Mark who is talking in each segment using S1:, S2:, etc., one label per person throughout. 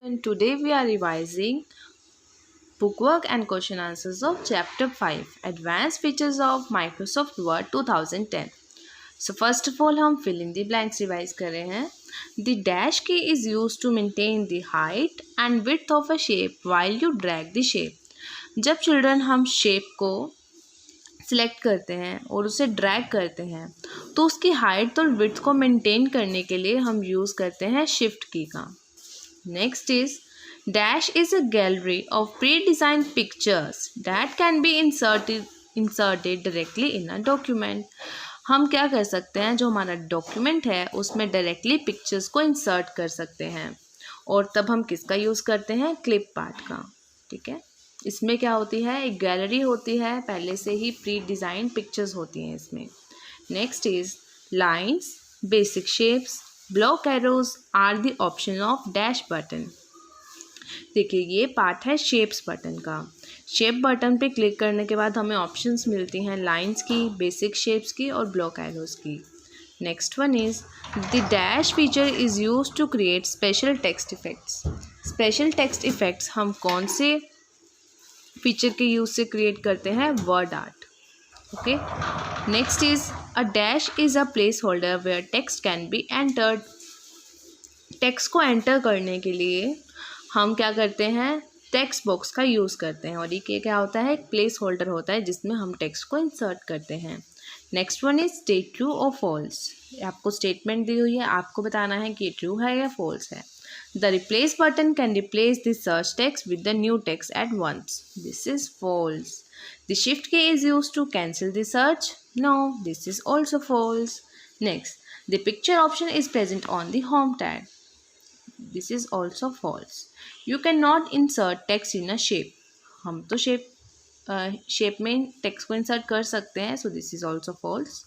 S1: And today we are revising bookwork and question answers of Chapter 5 Advanced Features of Microsoft Word 2010. So first of all हम fill in the blanks revise कर रहे हैं. The dash key is used to maintain the height and width of a shape while you drag the shape. जब children हम shape को select करते हैं और उसे ड्रैग करते हैं तो उसकी हाइट और विड्थ को मेंटेन करने के लिए हम यूज़ करते हैं शिफ्ट की का. Next is dash is a gallery of pre-designed pictures that can be inserted directly in a document. हम क्या कर सकते हैं, जो हमारा डॉक्यूमेंट है उसमें डायरेक्टली पिक्चर्स को इंसर्ट कर सकते हैं. और तब हम किसका यूज़ करते हैं, क्लिप पार्ट का. ठीक है, इसमें क्या होती है, एक गैलरी होती है, पहले से ही प्री डिज़ाइन पिक्चर्स होती हैं इसमें. Next is lines, basic shapes, block arrows are the option of dash button. देखिए ये पार्ट है शेप्स बटन का. शेप बटन पे क्लिक करने के बाद हमें ऑप्शंस मिलती हैं लाइंस की, बेसिक शेप्स की और ब्लॉक एरोज की. Next one is the dash feature is use to create special text effects. Special text effects हम कौन से फीचर के यूज से क्रिएट करते हैं, word art. Okay, next is a dash is a place holder where text can be entered. Text को enter करने के लिए हम क्या करते हैं, टेक्स्ट बॉक्स का यूज़ करते हैं. और ये क्या होता है, एक प्लेस होल्डर होता है जिसमें हम टेक्स्ट को इंसर्ट करते हैं. Next one is state true और फॉल्स. आपको स्टेटमेंट दी हुई है, आपको बताना है कि ट्रू है या फॉल्स है. The replace button can replace the search text with the new text at once. This is false. The shift key is used to cancel the search. No, this is also false. Next, the picture option is present on the home tab. This is also false. You cannot insert text in a shape. हम तो shape में text को insert कर सकते हैं, so this is also false.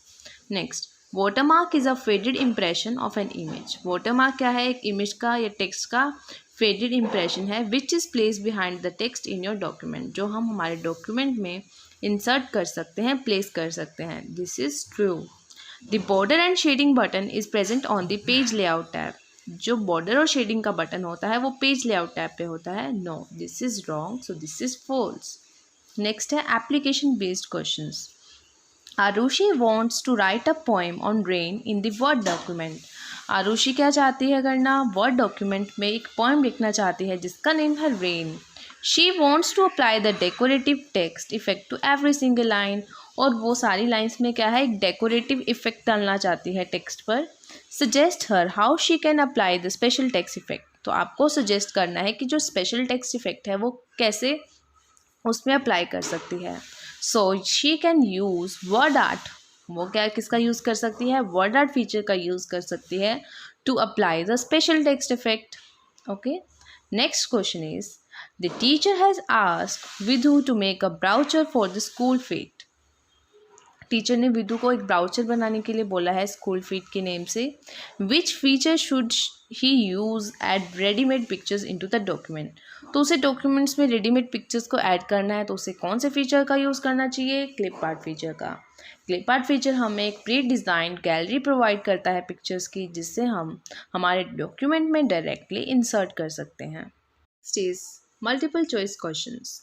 S1: Next, watermark is a faded impression of an image. Watermark क्या है, एक image का या text का फेडेड इम्प्रेशन है which is place behind the text in your document, जो हम हमारे डॉक्यूमेंट में इंसर्ट कर सकते हैं, प्लेस कर सकते हैं. This is true. The border and shading button is present on the page layout tab. जो बॉर्डर और शेडिंग का बटन होता है वो पेज लेआउट टैब पे होता है. No, this is wrong, so this is false. Next है application based questions. Arushi wants to write a poem on rain in the word document. Arushi क्या चाहती है करना, वर्ड डॉक्यूमेंट में एक पोएम लिखना चाहती है जिसका नेम है Rain. She wants to apply the decorative text effect to every single line. और वो सारी लाइन्स में क्या है, एक डेकोरेटिव इफेक्ट डालना चाहती है टेक्स्ट पर. Suggest her how she can apply the special text effect. तो आपको सजेस्ट करना है कि जो स्पेशल टेक्स्ट इफेक्ट है वो कैसे उसमें अप्लाई कर सकती है. So she can use word art. वो क्या किसका यूज़ कर सकती है, वर्ड आर्ट फीचर का यूज़ कर सकती है to apply the special text effect. Okay, next question is the teacher has asked Vidhu to make a brochure for the school fete. टीचर ने विधु को एक ब्राउचर बनाने के लिए बोला है स्कूल फीट के नेम से. Which feature should he use add readymade pictures into the document. तो उसे डॉक्यूमेंट्स में रेडीमेड पिक्चर्स को ऐड करना है, तो उसे कौन से फीचर का यूज़ करना चाहिए, क्लिप आर्ट फीचर का. क्लिप आर्ट फीचर हमें एक प्री डिज़ाइंड गैलरी प्रोवाइड करता है पिक्चर्स की, जिससे हम हमारे डॉक्यूमेंट में डायरेक्टली इंसर्ट कर सकते हैं. Next is multiple choice questions.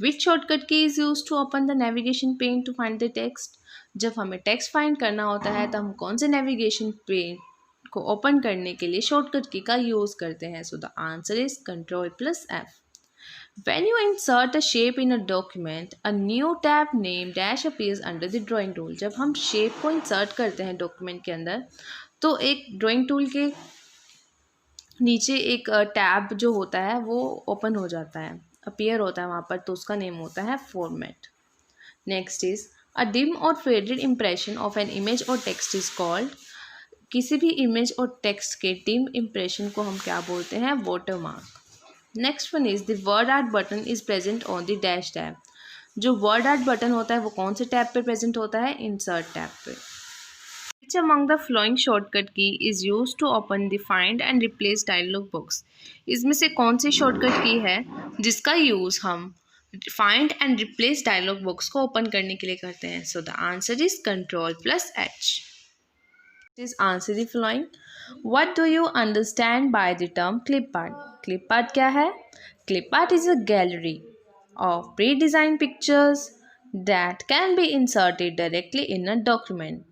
S1: Which shortcut key is use to open the navigation pane to find the text. जब हमें टेक्स्ट फाइंड करना होता है तो हम कौन से नेविगेशन पेन को ओपन करने के लिए शॉर्टकट की का यूज़ करते हैं. So the answer is Ctrl+F. When you insert a shape in a document, a new tab named dash appears under the drawing tool. जब हम shape को insert करते हैं डॉक्यूमेंट के अंदर तो एक ड्राइंग टूल के नीचे एक टैब जो होता है वो ओपन हो जाता है, अपीयर होता है वहाँ पर, तो उसका नेम होता है format. Next is a dim or faded impression of an image or text is called. किसी भी इमेज और टेक्स्ट के डिम इम्प्रेशन को हम क्या बोलते हैं, watermark. Next one is the word art button is present on the dash tab. जो word art button होता है वो कौन से टैब पे प्रेजेंट होता है, इंसर्ट टैब पे. Which among the following shortcut key is used to open the find and replace dialog box. इसमें से कौन सी शॉर्टकट की है जिसका यूज़ हम find and replace dialog box को ओपन करने के लिए करते हैं. So the answer is Ctrl+H. Is answer the following. What do you understand by the term clip art? Clip art क्या है? Clip art is a gallery of pre-designed pictures that can be inserted directly in a document.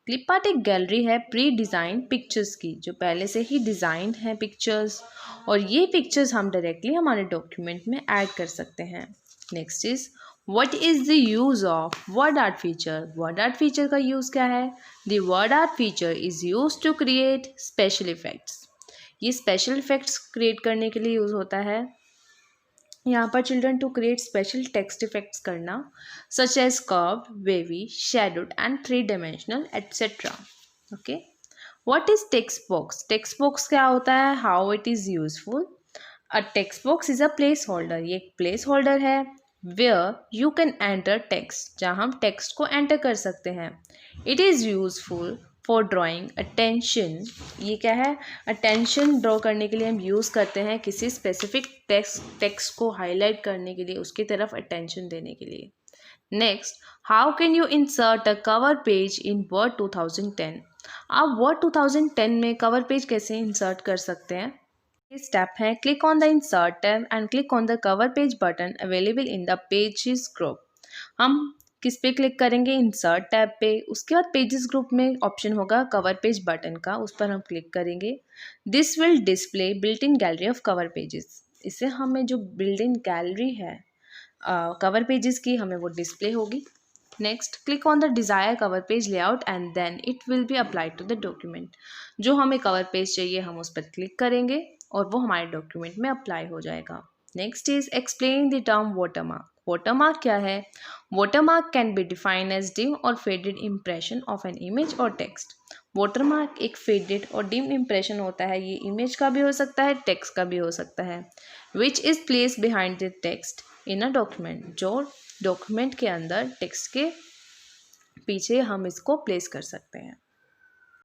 S1: Clip art एक gallery है pre design pictures की, जो पहले से ही design है pictures, और ये पिक्चर्स हम डायरेक्टली हमारे डॉक्यूमेंट में ऐड कर सकते हैं. Next is what is the use of word art feature? Word art feature का यूज़ क्या है? The word art feature is use to create special effects. ये स्पेशल इफ़ेक्ट्स क्रिएट करने के लिए यूज़ होता है. यहाँ पर children to create special text effects करना, such as curved, wavy, shadowed and 3 dimensional etcetera. Okay. What is text box? Text box क्या होता है? How it is useful? A text box is a place holder. ये एक place holder है where you can enter text, जहाँ हम text को enter कर सकते हैं. It is useful for drawing attention. ये क्या है? अटेंशन ड्रॉ करने के लिए हम यूज़ करते हैं किसी स्पेसिफिक टेक्स्ट को हाईलाइट करने के लिए, उसकी तरफ अटेंशन देने के लिए. Next, how can you insert a cover page in word 2010? आप वर्ड 2010 में कवर पेज कैसे इंसर्ट कर सकते हैं? ये स्टेप है, click on the insert tab and click on the cover page button available in the pages group. हम किस पे क्लिक करेंगे? इंसर्ट टैब पे. उसके बाद पेजेस ग्रुप में ऑप्शन होगा कवर पेज बटन का, उस पर हम क्लिक करेंगे. This will display built in gallery of cover pages. इससे हमें जो बिल्ट इन गैलरी है कवर पेजेस की, हमें वो डिस्प्ले होगी. Next, click on the desire cover page layout and then it will be applied to the document. जो हमें कवर पेज चाहिए हम उस पर क्लिक करेंगे और वो हमारे डॉक्यूमेंट में अप्लाई हो जाएगा. Next is explain the term watermark. Watermark क्या है? Watermark can be defined as dim or faded impression of an image or text. Watermark एक फेडेड और डिम इम्प्रेशन होता है. ये इमेज का भी हो सकता है, टेक्स्ट का भी हो सकता है. Which is place behind the text in a document. जो डॉक्यूमेंट के अंदर टेक्स्ट के पीछे हम इसको प्लेस कर सकते हैं.